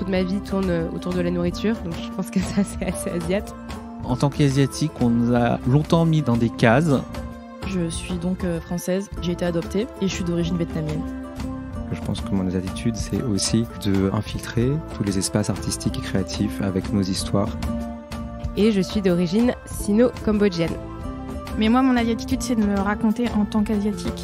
toute ma vie tourne autour de la nourriture, donc je pense que ça, c'est assez asiate. En tant qu'asiatique, on nous a longtemps mis dans des cases. Je suis donc française, j'ai été adoptée et je suis d'origine vietnamienne. Je pense que mon attitude, c'est aussi d'infiltrer tous les espaces artistiques et créatifs avec nos histoires. Et je suis d'origine sino-cambodgienne. Mais moi, mon attitude, c'est de me raconter en tant qu'asiatique.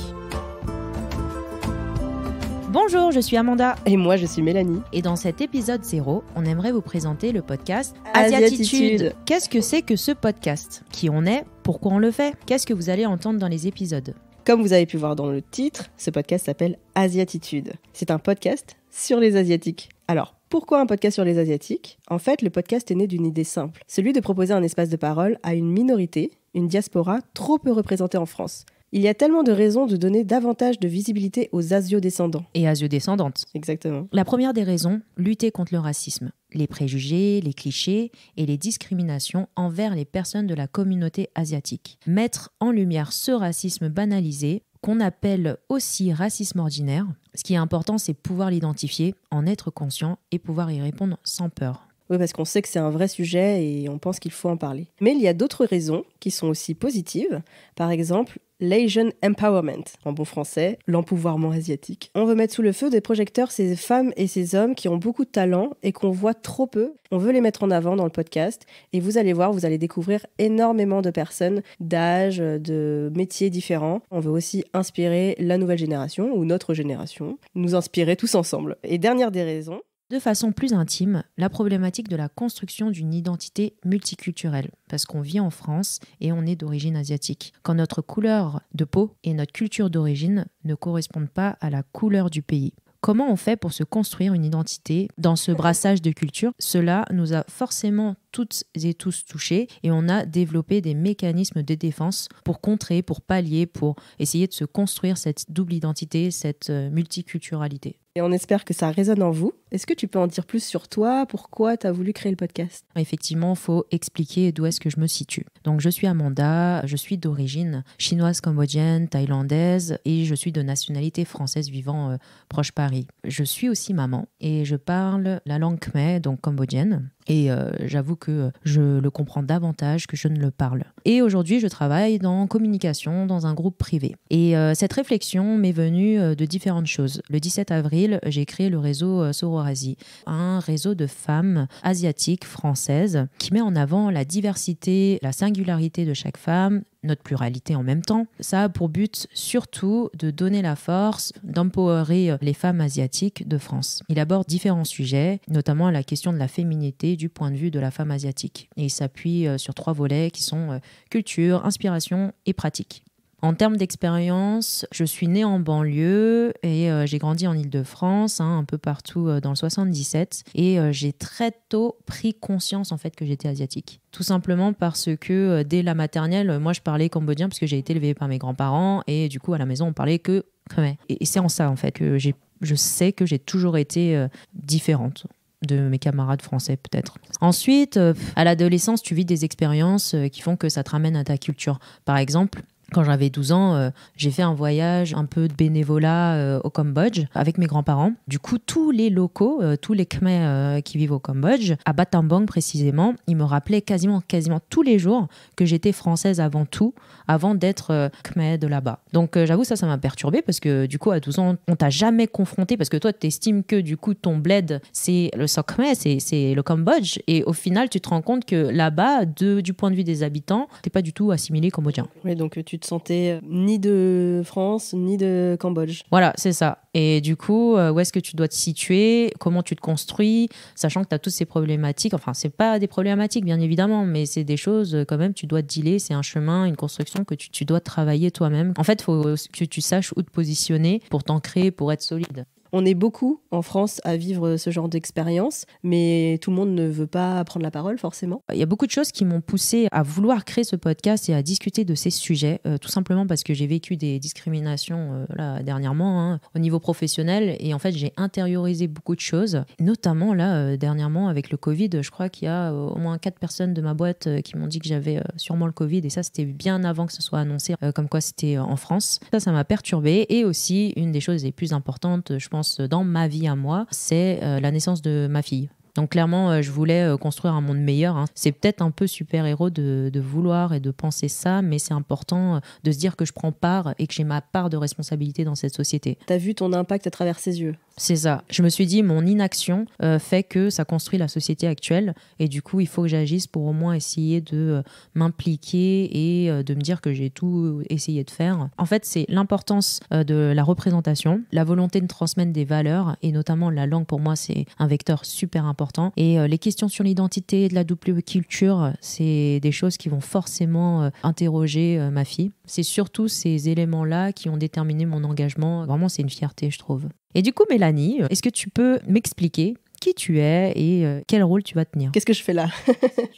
Bonjour, je suis Amanda. Et moi, je suis Mélanie. Et dans cet épisode 0, on aimerait vous présenter le podcast Asiatitude. Qu'est-ce que c'est que ce podcast? Qui on est? Pourquoi on le fait? Qu'est-ce que vous allez entendre dans les épisodes? Comme vous avez pu voir dans le titre, ce podcast s'appelle Asiatitude. C'est un podcast sur les Asiatiques. Alors, pourquoi un podcast sur les Asiatiques? En fait, le podcast est né d'une idée simple, celui de proposer un espace de parole à une minorité, une diaspora trop peu représentée en France. Il y a tellement de raisons de donner davantage de visibilité aux asio-descendants. Et asio-descendantes. Exactement. La première des raisons, lutter contre le racisme, les préjugés, les clichés et les discriminations envers les personnes de la communauté asiatique. Mettre en lumière ce racisme banalisé, qu'on appelle aussi racisme ordinaire. Ce qui est important, c'est pouvoir l'identifier, en être conscient et pouvoir y répondre sans peur. Oui, parce qu'on sait que c'est un vrai sujet et on pense qu'il faut en parler. Mais il y a d'autres raisons qui sont aussi positives. Par exemple, l'Asian Empowerment, en bon français, l'empouvoirment asiatique. On veut mettre sous le feu des projecteurs ces femmes et ces hommes qui ont beaucoup de talent et qu'on voit trop peu. On veut les mettre en avant dans le podcast et vous allez voir, vous allez découvrir énormément de personnes d'âge, de métiers différents. On veut aussi inspirer la nouvelle génération ou notre génération, nous inspirer tous ensemble. Et dernière des raisons, de façon plus intime, la problématique de la construction d'une identité multiculturelle, parce qu'on vit en France et on est d'origine asiatique. Quand notre couleur de peau et notre culture d'origine ne correspondent pas à la couleur du pays. Comment on fait pour se construire une identité dans ce brassage de cultures? Cela nous a forcément toutes et tous touchés et on a développé des mécanismes de défense pour contrer, pour pallier, pour essayer de se construire cette double identité, cette multiculturalité. Et on espère que ça résonne en vous. Est-ce que tu peux en dire plus sur toi? Pourquoi tu as voulu créer le podcast? Effectivement, il faut expliquer d'où est-ce que je me situe. Donc, je suis Amanda, je suis d'origine chinoise, cambodgienne, thaïlandaise et je suis de nationalité française vivant proche Paris. Je suis aussi maman et je parle la langue khmer, donc cambodgienne. Et j'avoue que je le comprends davantage que je ne le parle. Et aujourd'hui, je travaille dans communication dans un groupe privé. Et cette réflexion m'est venue de différentes choses. Le 17 avril, j'ai créé le réseau Sororasi, un réseau de femmes asiatiques françaises qui met en avant la diversité, la singularité de chaque femme, notre pluralité en même temps. Ça a pour but surtout de donner la force, d'empowerer les femmes asiatiques de France. Il aborde différents sujets, notamment la question de la féminité du point de vue de la femme asiatique. Et il s'appuie sur 3 volets qui sont culture, inspiration et pratique. En termes d'expérience, je suis née en banlieue et j'ai grandi en Île-de-France, un peu partout dans le 77. Et j'ai très tôt pris conscience en fait que j'étais asiatique. Tout simplement parce que dès la maternelle, moi je parlais cambodgien parce que j'ai été élevée par mes grands-parents et du coup à la maison on parlait que khmer. Et c'est en ça en fait que je sais que j'ai toujours été différente de mes camarades français peut-être. Ensuite, à l'adolescence, tu vis des expériences qui font que ça te ramène à ta culture. Par exemple, quand j'avais 12 ans, j'ai fait un voyage un peu de bénévolat au Cambodge avec mes grands-parents. Du coup, tous les locaux, tous les Khmers qui vivent au Cambodge, à Battambang précisément, ils me rappelaient quasiment tous les jours que j'étais française avant tout, avant d'être Khmer de là-bas. Donc j'avoue, ça m'a perturbée parce que du coup, à 12 ans, on t'a jamais confronté parce que toi, t'estimes que du coup, ton bled, c'est le Sok Khmer, c'est le Cambodge. Et au final, tu te rends compte que là-bas, du point de vue des habitants, t'es pas du tout assimilé cambodgien. Oui, donc tu te sentais ni de France, ni de Cambodge. Voilà, c'est ça. Et du coup, où est-ce que tu dois te situer? Comment tu te construis? Sachant que tu as toutes ces problématiques. Enfin, c'est pas des problématiques, bien évidemment, mais c'est des choses quand même, tu dois te dealer. C'est un chemin, une construction que tu dois travailler toi-même. En fait, il faut que tu saches où te positionner pour t'ancrer, pour être solide. On est beaucoup en France à vivre ce genre d'expérience, mais tout le monde ne veut pas prendre la parole forcément. Il y a beaucoup de choses qui m'ont poussée à vouloir créer ce podcast et à discuter de ces sujets, tout simplement parce que j'ai vécu des discriminations là, dernièrement au niveau professionnel et en fait j'ai intériorisé beaucoup de choses, notamment là dernièrement avec le Covid. Je crois qu'il y a au moins 4 personnes de ma boîte qui m'ont dit que j'avais sûrement le Covid et ça c'était bien avant que ce soit annoncé comme quoi c'était en France. Ça m'a perturbée et aussi une des choses les plus importantes, je pense, pense, dans ma vie à moi, c'est la naissance de ma fille. Donc clairement, je voulais construire un monde meilleur. C'est peut-être un peu super-héros de vouloir et de penser ça, mais c'est important de se dire que je prends part et que j'ai ma part de responsabilité dans cette société. T'as vu ton impact à travers ses yeux. C'est ça. Je me suis dit, mon inaction fait que ça construit la société actuelle et du coup, il faut que j'agisse pour au moins essayer de m'impliquer et de me dire que j'ai tout essayé de faire. En fait, c'est l'importance de la représentation, la volonté de transmettre des valeurs et notamment la langue, pour moi, c'est un vecteur super important. Et les questions sur l'identité, de la double culture, c'est des choses qui vont forcément interroger ma fille. C'est surtout ces éléments-là qui ont déterminé mon engagement. Vraiment, c'est une fierté, je trouve. Et du coup, Mélanie, est-ce que tu peux m'expliquer qui tu es et quel rôle tu vas tenir? Qu'est-ce que je fais là?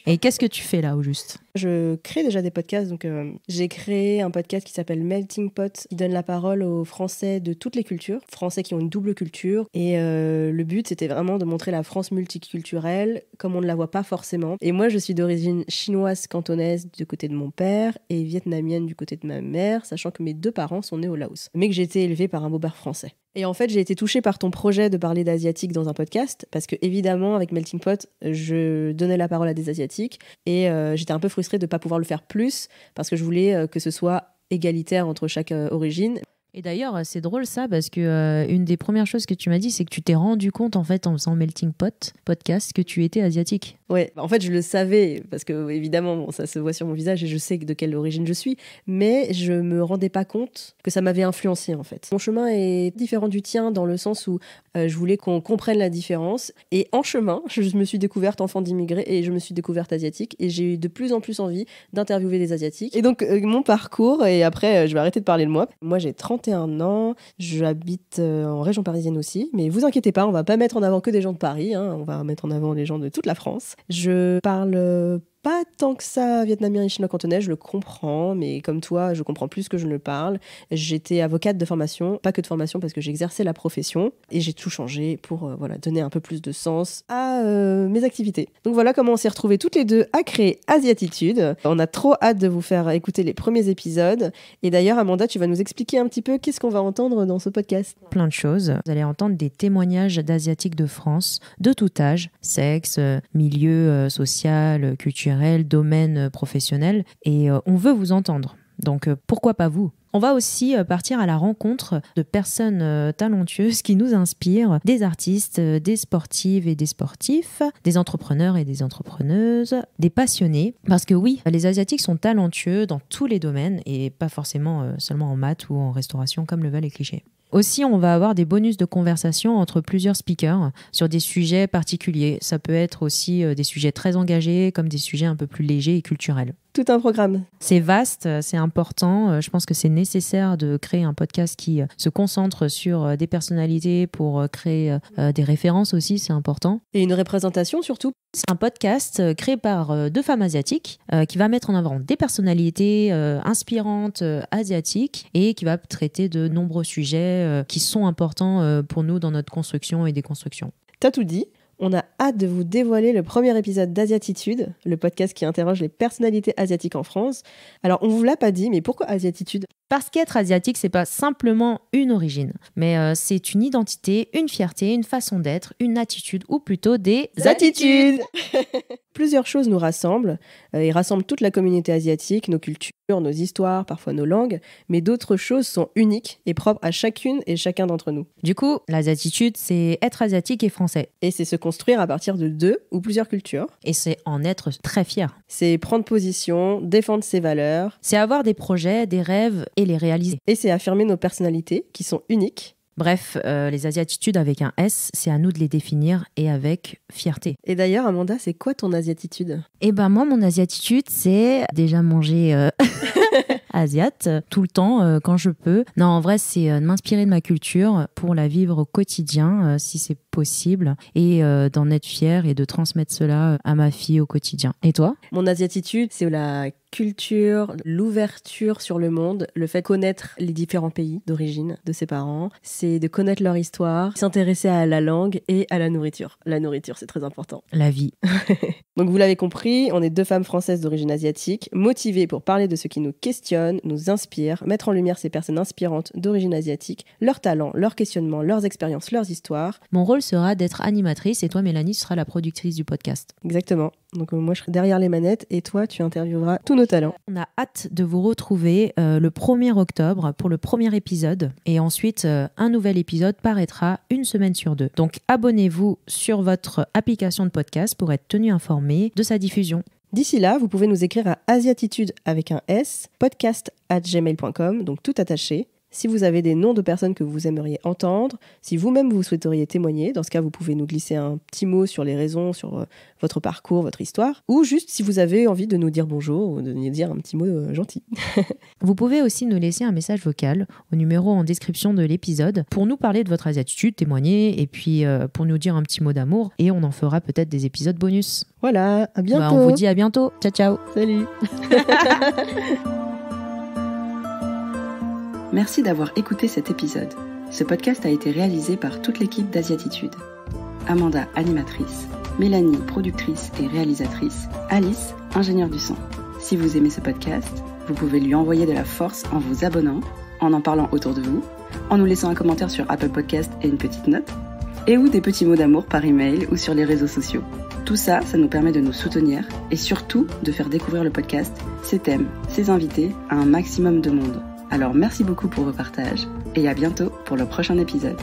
Et qu'est-ce que tu fais là, au juste? Je crée déjà des podcasts. Donc, j'ai créé un podcast qui s'appelle Melting Pot, qui donne la parole aux Français de toutes les cultures, Français qui ont une double culture. Et le but, c'était vraiment de montrer la France multiculturelle, comme on ne la voit pas forcément. Et moi, je suis d'origine chinoise cantonaise du côté de mon père et vietnamienne du côté de ma mère, sachant que mes 2 parents sont nés au Laos, mais que j'ai été élevée par un beau-père français. Et en fait, j'ai été touchée par ton projet de parler d'asiatique dans un podcast, parce que évidemment, avec Melting Pot, je donnais la parole à des asiatiques, et j'étais un peu frustrée de ne pas pouvoir le faire plus, parce que je voulais que ce soit égalitaire entre chaque origine. Et d'ailleurs, c'est drôle ça, parce que une des premières choses que tu m'as dit, c'est que tu t'es rendu compte, en fait, en faisant Melting Pot podcast, que tu étais asiatique. Ouais, en fait, je le savais, parce que évidemment, bon, ça se voit sur mon visage et je sais de quelle origine je suis, mais je me rendais pas compte que ça m'avait influencé, en fait. Mon chemin est différent du tien dans le sens où je voulais qu'on comprenne la différence. Et en chemin, je me suis découverte enfant d'immigrés et je me suis découverte asiatique. Et j'ai eu de plus en plus envie d'interviewer des Asiatiques. Et donc, mon parcours, et après, je vais arrêter de parler de moi. Moi, j'ai 31 ans, j'habite en région parisienne aussi. Mais vous inquiétez pas, on va pas mettre en avant que des gens de Paris, hein, on va mettre en avant les gens de toute la France. Je parle pas tant que ça vietnamien et chinois-cantonais, je le comprends, mais comme toi, je comprends plus que je ne le parle. J'étais avocate de formation, pas que de formation parce que j'exerçais la profession et j'ai tout changé pour donner un peu plus de sens à mes activités. Donc voilà comment on s'est retrouvés toutes les deux à créer Asiatitude. On a trop hâte de vous faire écouter les premiers épisodes. Et d'ailleurs, Amanda, tu vas nous expliquer un petit peu qu'est-ce qu'on va entendre dans ce podcast. Plein de choses. Vous allez entendre des témoignages d'Asiatiques de France, de tout âge, sexe, milieu social, culturel, domaine professionnel, et on veut vous entendre. Donc pourquoi pas vous? On va aussi partir à la rencontre de personnes talentueuses qui nous inspirent, des artistes, des sportives et des sportifs, des entrepreneurs et des entrepreneuses, des passionnés. Parce que oui, les Asiatiques sont talentueux dans tous les domaines et pas forcément seulement en maths ou en restauration comme le veulent les clichés. Aussi, on va avoir des bonus de conversation entre plusieurs speakers sur des sujets particuliers. Ça peut être aussi des sujets très engagés comme des sujets un peu plus légers et culturels. Tout un programme. C'est vaste, c'est important. Je pense que c'est nécessaire de créer un podcast qui se concentre sur des personnalités pour créer des références aussi, c'est important. Et une représentation surtout. C'est un podcast créé par 2 femmes asiatiques qui va mettre en avant des personnalités inspirantes asiatiques et qui va traiter de nombreux sujets qui sont importants pour nous dans notre construction et déconstruction. T'as tout dit. On a hâte de vous dévoiler le premier épisode d'Asiatitude, le podcast qui interroge les personnalités asiatiques en France. Alors, on vous l'a pas dit, mais pourquoi Asiatitude ? Parce qu'être asiatique, c'est pas simplement une origine, mais c'est une identité, une fierté, une façon d'être, une attitude, ou plutôt des attitudes. Plusieurs choses nous rassemblent et rassemblent toute la communauté asiatique, nos cultures, nos histoires, parfois nos langues, mais d'autres choses sont uniques et propres à chacune et chacun d'entre nous. Du coup, l'asiatitude, c'est être asiatique et français. Et c'est se construire à partir de 2 ou plusieurs cultures. Et c'est en être très fier. C'est prendre position, défendre ses valeurs. C'est avoir des projets, des rêves et les réaliser. Et c'est affirmer nos personnalités qui sont uniques. Bref, les asiatitudes avec un S, c'est à nous de les définir et avec fierté. Et d'ailleurs, Amanda, c'est quoi ton asiatitude ? Eh ben moi, mon asiatitude, c'est déjà manger asiate tout le temps quand je peux. Non, en vrai, c'est de m'inspirer de ma culture pour la vivre au quotidien, si c'est possible, et d'en être fière et de transmettre cela à ma fille au quotidien. Et toi ? Mon asiatitude, c'est la culture, l'ouverture sur le monde, le fait de connaître les différents pays d'origine de ses parents, c'est de connaître leur histoire, s'intéresser à la langue et à la nourriture. La nourriture, c'est très important. La vie. Donc vous l'avez compris, on est 2 femmes françaises d'origine asiatique, motivées pour parler de ce qui nous questionne, nous inspire, mettre en lumière ces personnes inspirantes d'origine asiatique, leurs talents, leurs questionnements, leurs expériences, leurs histoires. Mon rôle sera d'être animatrice et toi, Mélanie, tu seras la productrice du podcast. Exactement. Donc moi, je serai derrière les manettes et toi, tu intervieweras tous nos talents. On a hâte de vous retrouver le 1er octobre pour le premier épisode. Et ensuite, un nouvel épisode paraîtra une semaine sur 2. Donc abonnez-vous sur votre application de podcast pour être tenu informé de sa diffusion. D'ici là, vous pouvez nous écrire à asiatitude avec un S, podcast@gmail.com, donc tout attaché. Si vous avez des noms de personnes que vous aimeriez entendre, si vous-même vous souhaiteriez témoigner, dans ce cas, vous pouvez nous glisser un petit mot sur les raisons, sur votre parcours, votre histoire, ou juste si vous avez envie de nous dire bonjour ou de nous dire un petit mot gentil. Vous pouvez aussi nous laisser un message vocal au numéro en description de l'épisode pour nous parler de votre asiatitude, témoigner, et puis pour nous dire un petit mot d'amour, et on en fera peut-être des épisodes bonus. Voilà, à bientôt. On vous dit à bientôt. Ciao, ciao. Salut. Merci d'avoir écouté cet épisode. Ce podcast a été réalisé par toute l'équipe d'Asiatitude. Amanda, animatrice, Mélanie, productrice et réalisatrice, Alice, ingénieure du son. Si vous aimez ce podcast, vous pouvez lui envoyer de la force en vous abonnant, en parlant autour de vous, en nous laissant un commentaire sur Apple Podcast et une petite note, et ou des petits mots d'amour par email ou sur les réseaux sociaux. Tout ça, ça nous permet de nous soutenir et surtout de faire découvrir le podcast, ses thèmes, ses invités à un maximum de monde. Alors merci beaucoup pour vos partages et à bientôt pour le prochain épisode.